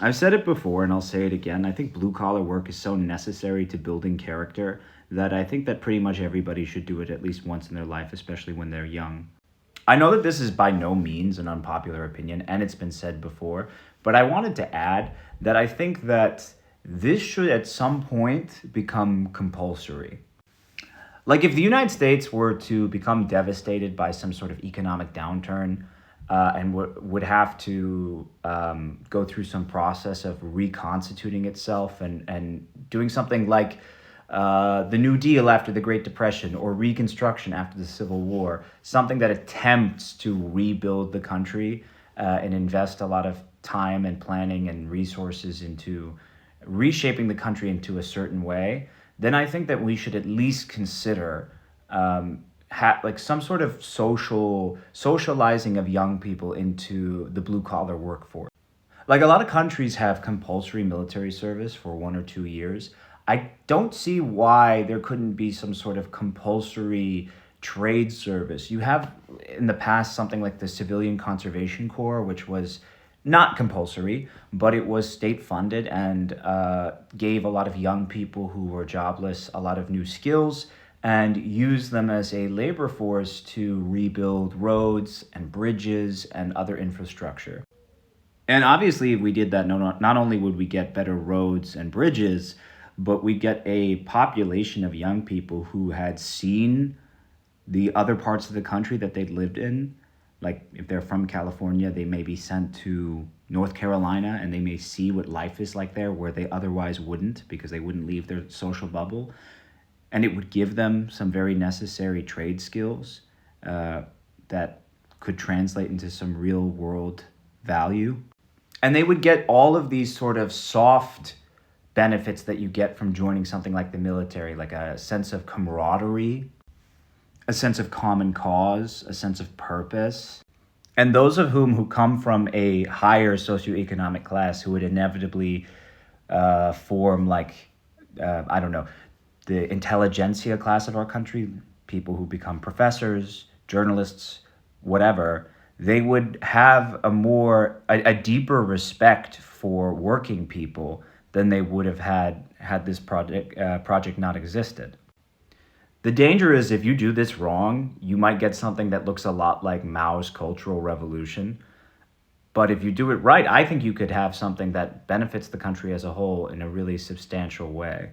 I've said it before and I'll say it again. I think blue collar work is so necessary to building character that I think that pretty much everybody should do it at least once in their life, especially when they're young. I know that this is by no means an unpopular opinion, and it's been said before, but I wanted to add that I think that this should at some point become compulsory. Like, if the United States were to become devastated by some sort of economic downturn and would have to go through some process of reconstituting itself and doing something like the New Deal after the Great Depression or Reconstruction after the Civil War, something that attempts to rebuild the country and invest a lot of time and planning and resources into reshaping the country into a certain way, then I think that we should at least consider like some sort of socializing of young people into the blue collar workforce. Like, a lot of countries have compulsory military service for 1 or 2 years. I don't see why there couldn't be some sort of compulsory trade service. You have in the past something like the Civilian Conservation Corps, which was not compulsory, but it was state funded and gave a lot of young people who were jobless a lot of new skills and used them as a labor force to rebuild roads and bridges and other infrastructure. And obviously, if we did that, not only would we get better roads and bridges, but we get a population of young people who had seen the other parts of the country that they'd lived in. Like, if they're from California, they may be sent to North Carolina and they may see what life is like there where they otherwise wouldn't because they wouldn't leave their social bubble. And it would give them some very necessary trade skills that could translate into some real world value. And they would get all of these sort of soft benefits that you get from joining something like the military, like a sense of camaraderie, a sense of common cause, a sense of purpose. And those of whom who come from a higher socioeconomic class who would inevitably form like, I don't know, the intelligentsia class of our country, people who become professors, journalists, whatever, they would have a deeper respect for working people than they would have had this project not existed. The danger is if you do this wrong, you might get something that looks a lot like Mao's Cultural Revolution. But if you do it right, I think you could have something that benefits the country as a whole in a really substantial way.